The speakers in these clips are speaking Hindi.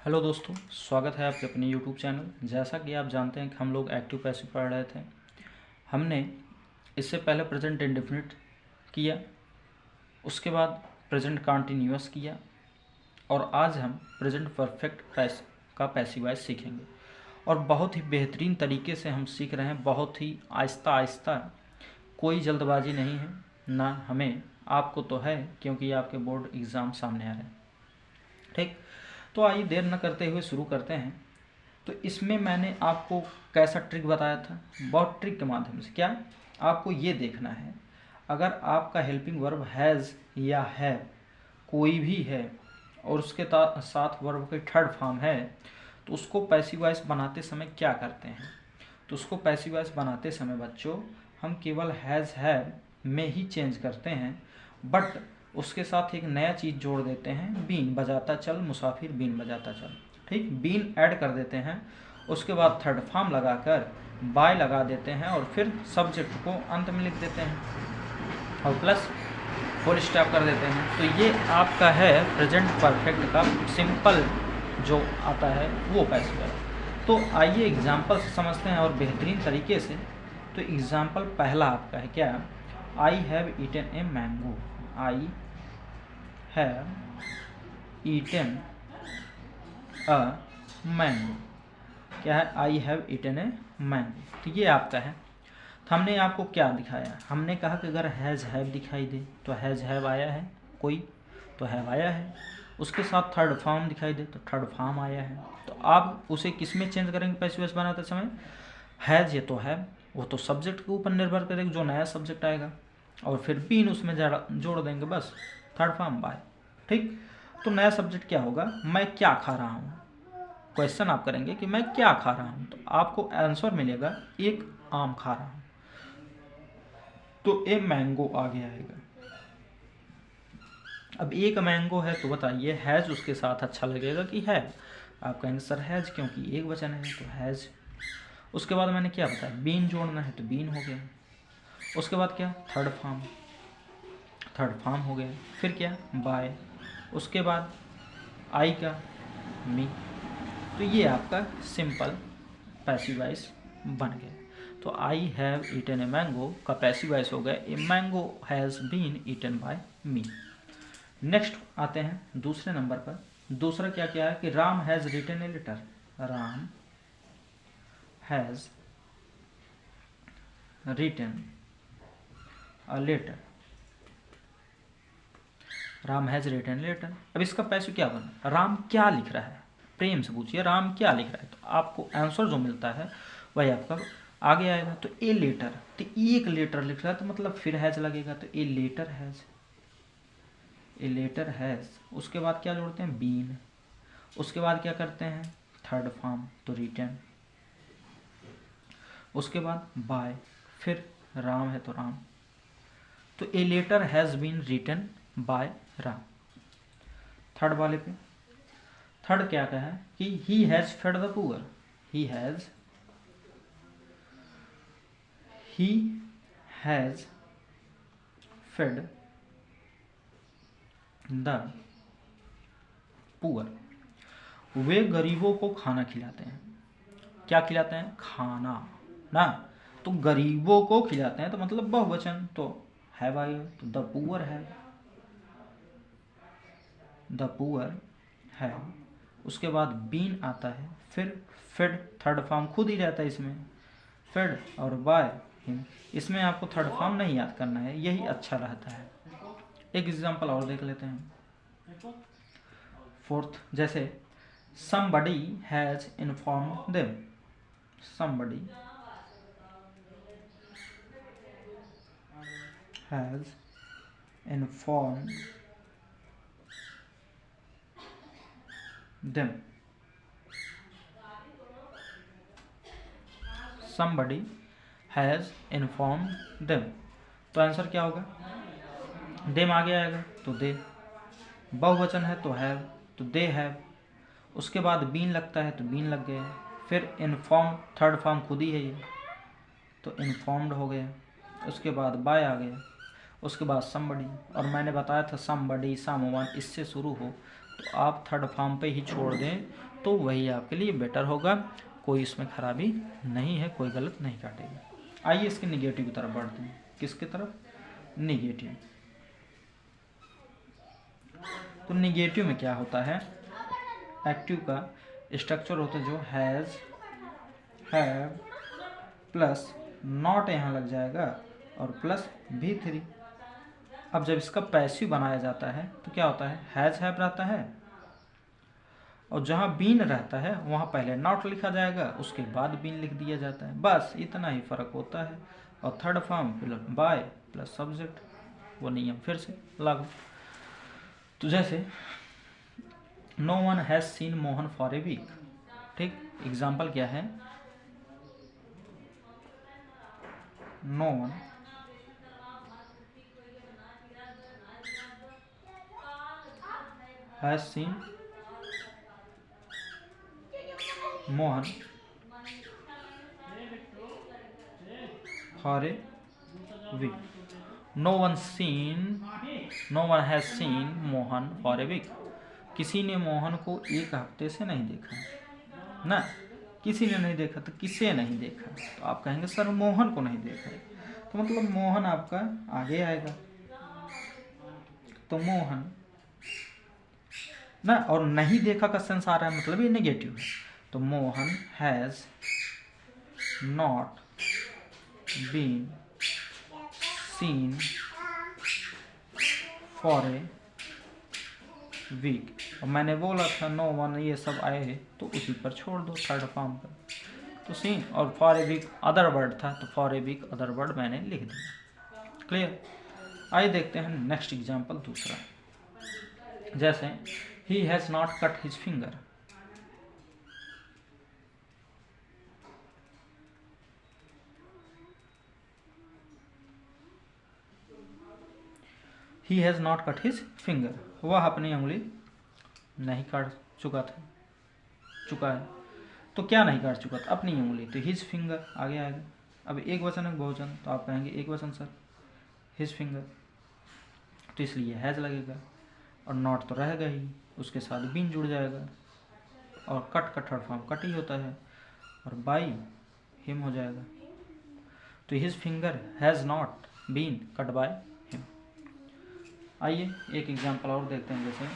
हेलो दोस्तों, स्वागत है आपके अपने यूट्यूब चैनल। जैसा कि आप जानते हैं कि हम लोग एक्टिव पैसिव पढ़ रहे थे। हमने इससे पहले प्रेजेंट इंडेफिनिट किया, उसके बाद प्रेजेंट कंटिन्यूअस किया और आज हम प्रेजेंट परफेक्ट का पैसिव वॉइस सीखेंगे। और बहुत ही बेहतरीन तरीके से हम सीख रहे हैं, बहुत ही आहिस्ता आहिस्ता, कोई जल्दबाजी नहीं है ना हमें। आपको तो है क्योंकि आपके बोर्ड एग्ज़ाम सामने आ रहे हैं। ठीक, तो आइए देर न करते हुए शुरू करते हैं। तो इसमें मैंने आपको कैसा ट्रिक बताया था, बहुत ट्रिक के माध्यम से। क्या आपको ये देखना है, अगर आपका हेल्पिंग वर्ब हैज़ या है कोई भी है और उसके साथ वर्ब की थर्ड फॉर्म है, तो उसको पैसिव वॉइस बनाते समय क्या करते हैं। तो उसको पैसिव वॉइस बनाते समय बच्चों हम केवल हैज़ हैव में ही चेंज करते हैं, बट उसके साथ एक नया चीज़ जोड़ देते हैं, बीन बजाता चल मुसाफिर बीन बजाता चल। ठीक, बीन ऐड कर देते हैं, उसके बाद थर्ड फॉर्म लगाकर बाय लगा देते हैं और फिर सब्जेक्ट को अंत में लिख देते हैं और प्लस फुल स्टॉप कर देते हैं। तो ये आपका है प्रेजेंट परफेक्ट का सिंपल जो आता है वो पैसिव है। तो आइए एग्जाम्पल से समझते हैं और बेहतरीन तरीके से। तो एग्जाम्पल पहला आपका है क्या, I have eaten a mango. I have eaten a mango. क्या है, I have eaten a mango. तो ये आपका है। तो हमने आपको क्या दिखाया, हमने कहा कि अगर हैज़ हैव दिखाई दे तो हैज़ हैव आया है कोई, तो हैव आया है। उसके साथ थर्ड फॉर्म दिखाई दे तो थर्ड फॉर्म आया है। तो आप उसे किस में चेंज करेंगे पैसिव वॉइस बनाते समय, हैज़ ये तो है, वो तो सब्जेक्ट के ऊपर निर्भर करेगा जो नया सब्जेक्ट आएगा, और फिर बीन उसमें जोड़ देंगे, बस थर्ड फॉर्म बाय। ठीक, तो नया सब्जेक्ट क्या होगा, मैं क्या खा रहा हूँ। क्वेश्चन आप करेंगे कि मैं क्या खा रहा हूँ, तो आपको आंसर मिलेगा एक आम खा रहा हूँ, तो ए मैंगो आगे आएगा। अब एक मैंगो है तो बताइए हैज़ उसके साथ अच्छा लगेगा कि है। आप कहेंगे सर हैज़, क्योंकि एक वचन है तो हैज़। उसके बाद मैंने क्या बताया, बीन जोड़ना है तो बीन हो गया। उसके बाद क्या, थर्ड फॉर्म हो गया। फिर क्या, बाय। उसके बाद आई का मी। तो ये आपका सिंपल पैसिव वॉइस बन गया। तो I have eaten a mango का पैसिव वॉइस हो गया a mango has been eaten by me. Next आते हैं दूसरे नंबर पर। दूसरा क्या क्या है कि Ram has written a letter. Ram has written a letter. Ram has written letter. अब इसका पैसिव क्या बना, राम क्या लिख रहा है। प्रेम से पूछिए राम क्या लिख रहा है, तो आपको आंसर जो मिलता है वही आपका आगे आएगा। तो ए लेटर, तो एक लेटर लिख रहा है तो मतलब फिर हैज लगेगा, तो a letter has, a letter has. उसके बाद क्या जोड़ते हैं, बीन। उसके बाद क्या करते हैं, थर्ड फॉर्म तो रिटन। उसके बाद बाय, फिर राम है तो राम, तो a letter has been written by Ram. Third वाले पे, थर्ड क्या कहा है कि he has fed the poor. He has fed the poor. वे गरीबों को खाना खिलाते हैं। क्या खिलाते हैं, खाना ना। तो गरीबों को खिलाते हैं तो मतलब बहुवचन, तो हैव आएगा, तो द पुअर है, द पुअर है। उसके बाद बीन आता है, फिर फेड, थर्ड फॉर्म खुद ही रहता है इसमें, फेड और बाय हिम। इसमें आपको थर्ड फॉर्म नहीं याद करना है, यही अच्छा रहता है। एक एग्जांपल और देख लेते हैं। फोर्थ, जैसे somebody has informed them। somebody has informed them। somebody has informed them। तो आंसर क्या होगा, देम आगे आएगा तो दे, बहुवचन है तो हैव, तो दे हैव। उसके बाद बीन लगता है तो बीन लग गया, फिर इन्फॉर्म, थर्ड फॉर्म खुद ही है ये, तो इन्फॉर्म्ड हो गया। उसके बाद बाय आ गया। उसके बाद समबडी, और मैंने बताया था समबडी, समवन इससे शुरू हो तो आप थर्ड फॉर्म पे ही छोड़ दें तो वही आपके लिए बेटर होगा। कोई इसमें खराबी नहीं है, कोई गलत नहीं काटेगा। आइए इसके निगेटिव की तरफ बढ़ते हैं। किसकी तरफ? निगेटिव। तो निगेटिव में क्या होता है? एक्टिव का स्ट्रक्चर होता है जो हैज़, हैव प्लस नॉट यहाँ लग जाएगा और प्लस V3। अब जब इसका पैसिव बनाया जाता है तो क्या होता है? हैज़ हैव रहता है और जहाँ बीन रहता है वहाँ पहले नॉट लिखा जाएगा, उसके बाद बीन लिख दिया जाता है। बस इतना ही फ़र्क होता है। और third form by plus subject, वो नियम फिर से लागू। तो जैसे no one has seen Mohan for a week, ठीक। एग्जाम्पल क्या है? No one has seen Mohan for a week. No one has seen Mohan for a week. किसी ने मोहन को एक हफ्ते से नहीं देखा ना। किसी ने नहीं देखा तो किसे नहीं देखा? तो आप कहेंगे सर मोहन को नहीं देखा, तो मतलब मोहन आपका आगे आएगा। तो मोहन ना, और नहीं देखा का सेंस आ रहा है, मतलब ये नेगेटिव है। तो Mohan has not been seen for a week. और मैंने बोला था नो वन ये सब आए हैं तो उसी पर छोड़ दो, थर्ड फॉर्म पर। तो सीन और for a week other word था, तो for a week other word मैंने लिख दिया। क्लियर? आइए देखते हैं नेक्स्ट एग्जाम्पल दूसरा। जैसे he has not cut his finger. He has not cut his finger, वह अपनी उंगली नहीं काट चुका है। तो क्या नहीं काट चुका था? अपनी उंगली। तो हिज फिंगर आगे आएगा। अब एक वचन है बहुवचन, तो आप कहेंगे एक वचन सर, हिज फिंगर, तो इसलिए हैज़ लगेगा। और नॉट तो रहेगा ही, उसके साथ बीन जुड़ जाएगा। और कट का थर्ड फॉर्म कट ही होता है, और बाई हिम हो जाएगा। तो his finger has not been cut by him. आइए एक एग्जाम्पल और देखते हैं। जैसे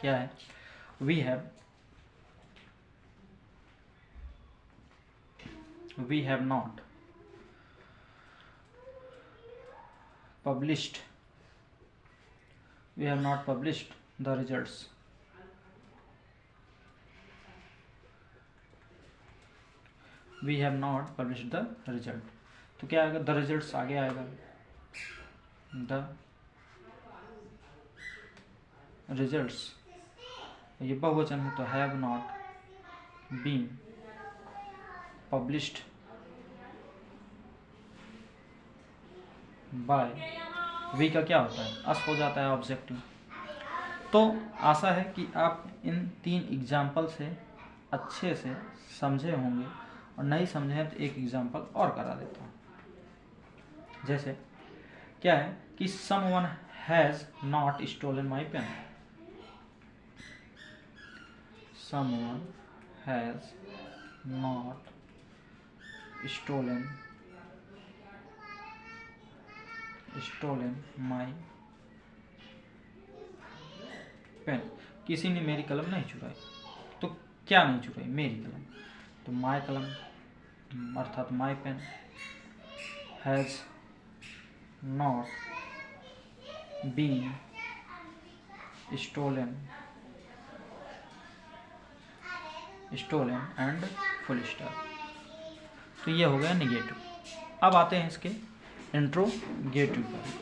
क्या है? We have not published the results तो क्या आएगा? द रिजल्ट्स आगे आएगा। द रिजल्ट्स, ये बहुवचन है तो have not been published by. We का क्या होता है? अस हो जाता है ऑब्जेक्टिव। तो आशा है कि आप इन 3 एग्जाम्पल से अच्छे से समझे होंगे, और नहीं समझे हैं तो एक एग्जाम्पल और करा देता हूँ। जैसे क्या है कि someone has not stolen my pen. Someone has not stolen my pen. किसी ने मेरी कलम नहीं चुराई। तो क्या नहीं चुराई? मेरी कलम। तो माई कलम अर्थात my pen has not been stolen and full stop. तो ये हो गया निगेटिव। अब आते हैं इसके इंट्रोगेटिव पर।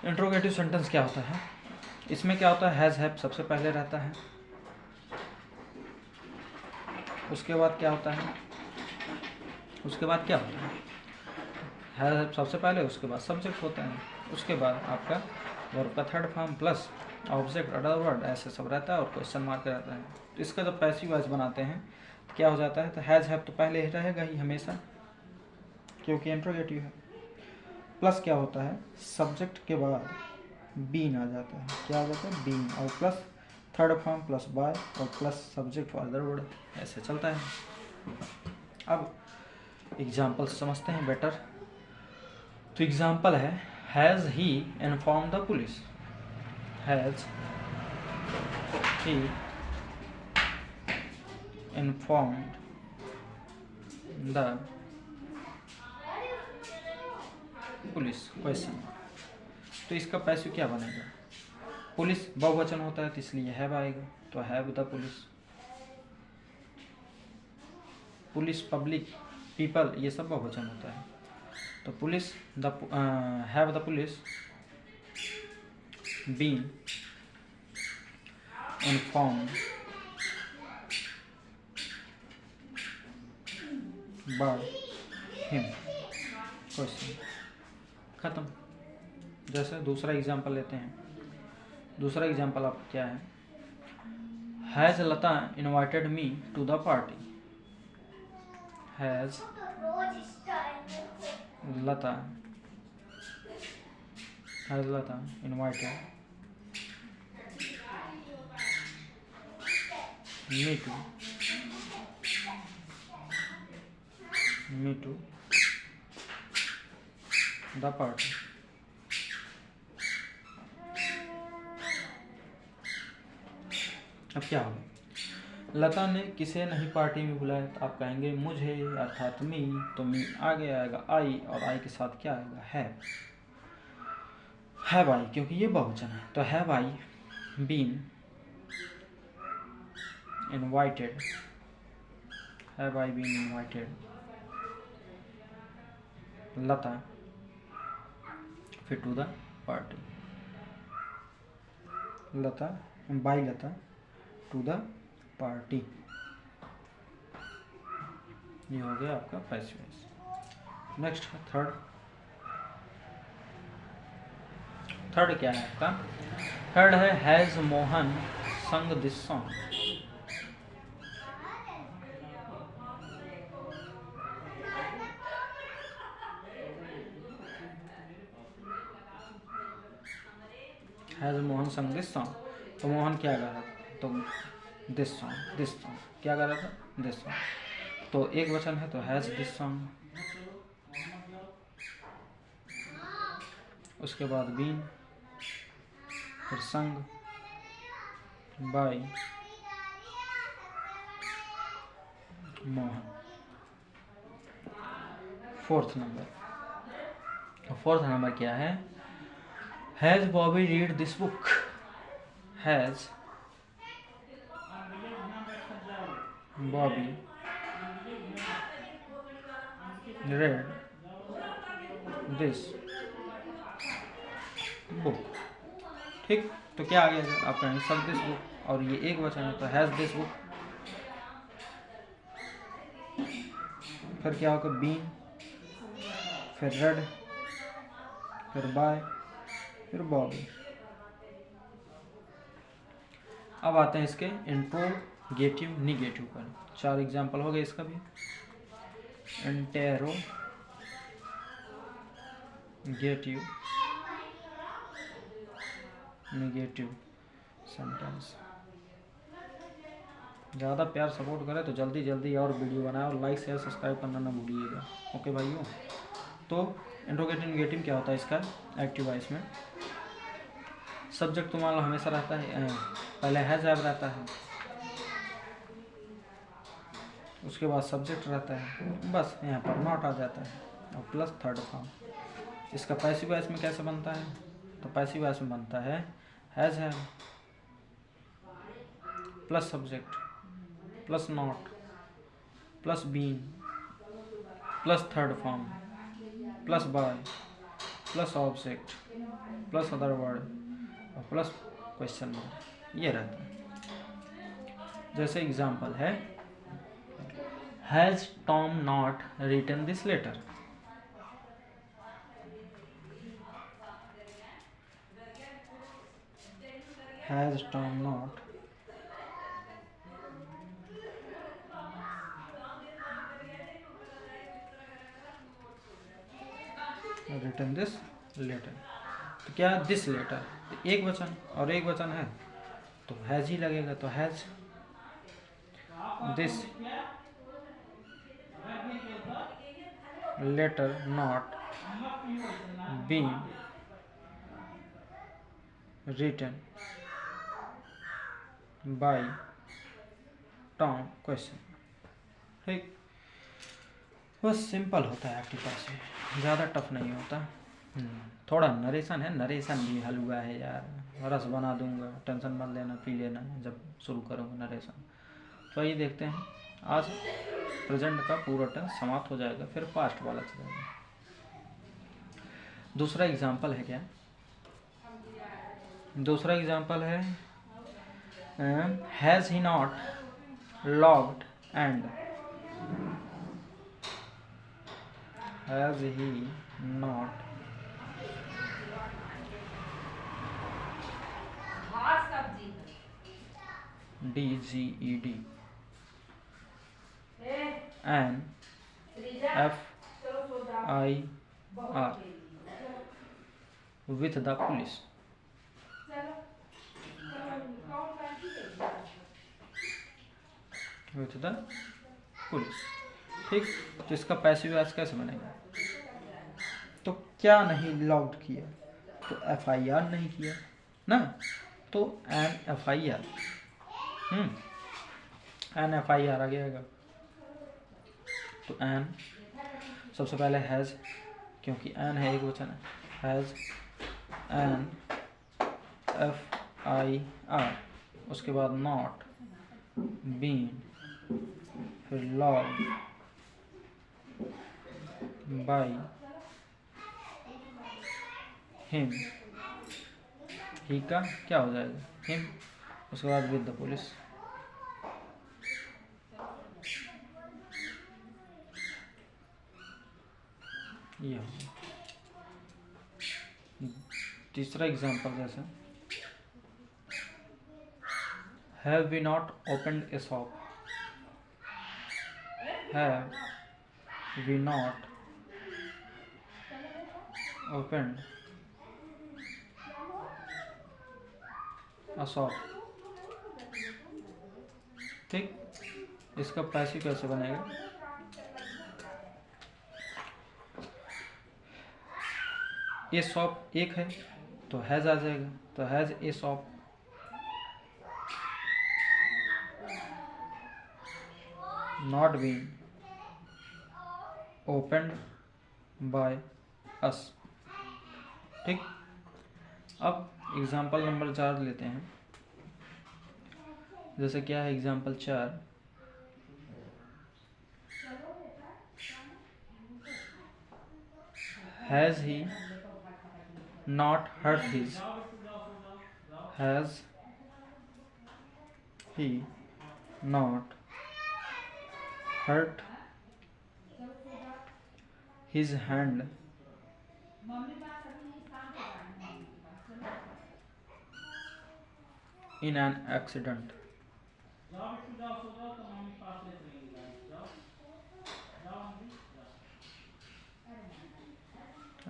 इंट्रोगेटिव सेंटेंस क्या होता है? इसमें क्या होता है? हैज़ हैव सबसे पहले रहता है, उसके बाद क्या होता है? हैज़ हैव सबसे पहले, उसके बाद सब्जेक्ट होता है, उसके बाद आपका वर्ब का third form plus object, other word, ऐसे सब रहता है और क्वेश्चन मार्क रहता है। तो इसका जब पैसिव वॉइस बनाते हैं तो क्या हो जाता है, तो हैज़ हैव तो पहले ही रहेगा ही हमेशा क्योंकि इंट्रोगेटिव है। प्लस क्या होता है, सब्जेक्ट के बाद बीन आ जाता है। क्या आ जाता है, बीन, और plus third form plus by और plus subject for other word, ऐसे चलता है। अब एग्जाम्पल समझते हैं बेटर। तो एग्जाम्पल है, has he inform the police, has he informed the police, question. तो इसका पैसिव क्या बनेगा, पुलिस बहुवचन होता है तो इसलिए हैव आएगा, तो have the police. Police, public, people, ये सब बहुवचन होता है। तो police have the police been informed by him, question, खत्म। जैसे दूसरा एग्जाम्पल लेते हैं। दूसरा एग्जाम्पल आप क्या है, has Lata invited me to the party, has Lata invited me to the party। अब क्या होगा, लता ने किसे नहीं पार्टी में बुलाया, तो आप कहेंगे मुझे, अर्थात मी, तो मी आगे आएगा आई, और आई के साथ क्या आएगा, हैव आई, क्योंकि ये बहुवचन है। तो have I been invited, have I been invited Lata, फिर to the party, Lata by Lata to the party. ये हो गया आपका पैसिव वॉइस। नेक्स्ट है थर्ड क्या है आपका, थर्ड है हैज मोहन संग दिस सॉन्ग, हैज मोहन संग दिस सॉन्ग। तो मोहन क्या गा रहा था, तो दिस सॉन्ग क्या गा रहा था, दिस सॉन्ग। तो एक वचन है तो हैज दिस सॉन्ग, उसके बाद बीन, फिर sung by Mohan. Fourth number क्या है, has Bobby read this book, has Bobby read this book। ठीक, तो क्या आ गया, आप कहेंगे सब दिस बुक, और ये एक वचन है तो हैज दिस बुक। फिर क्या होगा, बीन, फिर रेड, फिर बाय, फिर बॉबी। अब आते हैं इसके इंट्रोगेटिव निगेटिव पर। 4 एग्जाम्पल हो गए इसका भी। Interrogative negative sentence. ज़्यादा प्यार सपोर्ट करें तो जल्दी और वीडियो बनाए, और लाइक शेयर सब्सक्राइब करना ना भूलिएगा। ओके भाइयों, तो इंट्रोगेटिव निगेटिव क्या होता है इसका, एक्टिव वॉइस में सब्जेक्ट तो मान लो हमेशा रहता है, पहले हैज हैव रहता है, उसके बाद सब्जेक्ट रहता है, बस यहाँ पर नॉट आ जाता है, और प्लस थर्ड फॉर्म। इसका पैसिव वॉइस में कैसे बनता है, तो पैसिव वॉइस में बनता है has have plus subject plus not plus been plus third form plus by plus object plus other word और प्लस क्वेश्चन मार्क, ये रहता है। जैसे एग्जाम्पल है, has Tom not written this letter, has Tom not written this letter. तो क्या है दिस लेटर, एक वचन और एक वचन है तो हैज ही लगेगा, तो has this letter not been written by Tom question. ठीक, बस सिंपल होता है एक्टिव पैसिव, ज़्यादा टफ नहीं होता। थोड़ा नरेशन है, नरेशन भी हलवा है यार, रस बना दूंगा, टेंशन मत लेना, पी लेना जब शुरू करूँगा नरेशन। तो ये देखते हैं, आज प्रेजेंट का पूरा टेंस समाप्त हो जाएगा, फिर पास्ट वाला चलेगा। दूसरा एग्जाम्पल है क्या, दूसरा एग्जाम्पल है has he not logged and, has he not DGED and FIR with the police। With the police. ठीक, तो इसका पैसिव वॉइस कैसे बनेगा, तो क्या नहीं लॉग्ड किया, तो FIR नहीं किया ना, तो एन FIR आ गया। तो एन सबसे पहले हैज़, क्योंकि एन है एक वचन है, हैज़ एन FIR, उसके बाद नॉट बीन, फिर लॉग्ड बाय हिम, ही का क्या हो जाएगा हिम, उसके बाद विद द पुलिस। ये तीसरा एग्जांपल जैसे have we not opened a shop, have we not opened a shop. ठीक, इसका पैसिव कैसे बनेगा, ये शॉप एक है तो हैज़ आ जाएगा, तो has a shop, not been opened by us. ठीक, अब एग्जाम्पल नंबर 4 लेते हैं। जैसे क्या है example 4, has he not hurt his, has he not hurt his hand in an accident।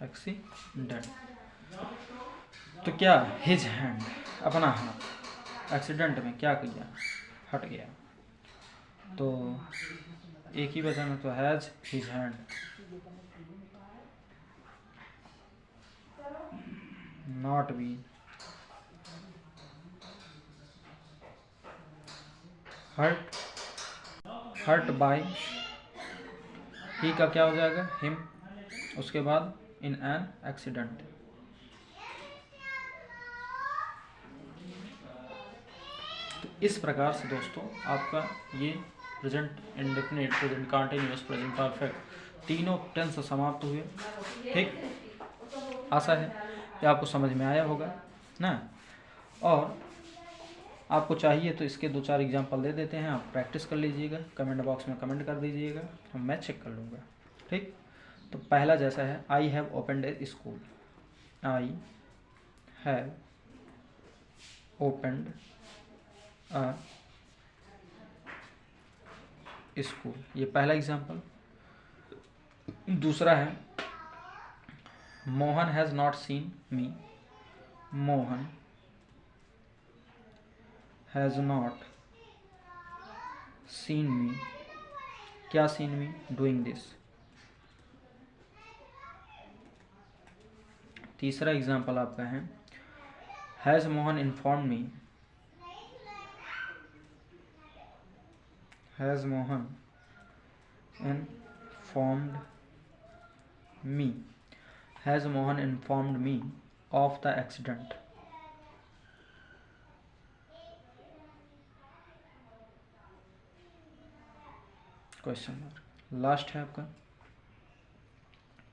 Accident, तो क्या हिज हैंड अपना हाथ एक्सीडेंट में क्या किया, हट गया, तो एक ही वचन है, तो has his hand, not be hurt by, he का क्या हो जाएगा हिम, उसके बाद इन एन एक्सीडेंट। तो इस प्रकार से दोस्तों आपका ये present indefinite, present continuous, present perfect तीनों टेंस समाप्त हुए। ठीक, आशा है कि आपको समझ में आया होगा ना, और आपको चाहिए तो इसके 2-4 एग्जाम्पल दे देते हैं, आप प्रैक्टिस कर लीजिएगा, कमेंट बॉक्स में कमेंट कर दीजिएगा, तो मैं चेक कर लूँगा। ठीक, तो पहला जैसा है, I have opened A school, I have opened a school। ये पहला एग्जाम्पल। दूसरा है Mohan has not seen me. Mohan has not seen मी। क्या सीन मी? Doing this. तीसरा एग्जाम्पल आपका है has Mohan inform me. Has Mohan informed me. Has Mohan informed me of the accident. Question mark. Last है आपका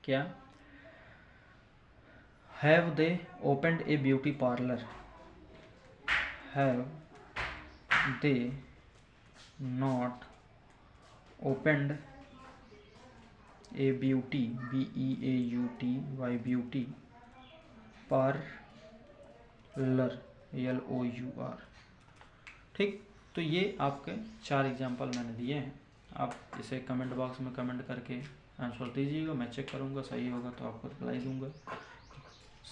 क्या? Have they opened A beauty parlour. Have they not opened A beauty BEAUTY beauty parlour LOUR। ठीक, तो ये आपके 4 एग्जाम्पल मैंने दिए हैं। आप इसे कमेंट बॉक्स में कमेंट करके आंसर दीजिएगा, मैं चेक करूँगा, सही होगा तो आपको रिप्लाई दूंगा।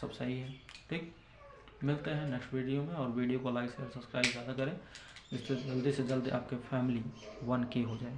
सब सही है। ठीक, मिलते हैं नेक्स्ट वीडियो में, और वीडियो को लाइक शेयर सब्सक्राइब ज़्यादा करें जिससे जल्दी से जल्दी आपके फैमिली 1K हो जाए।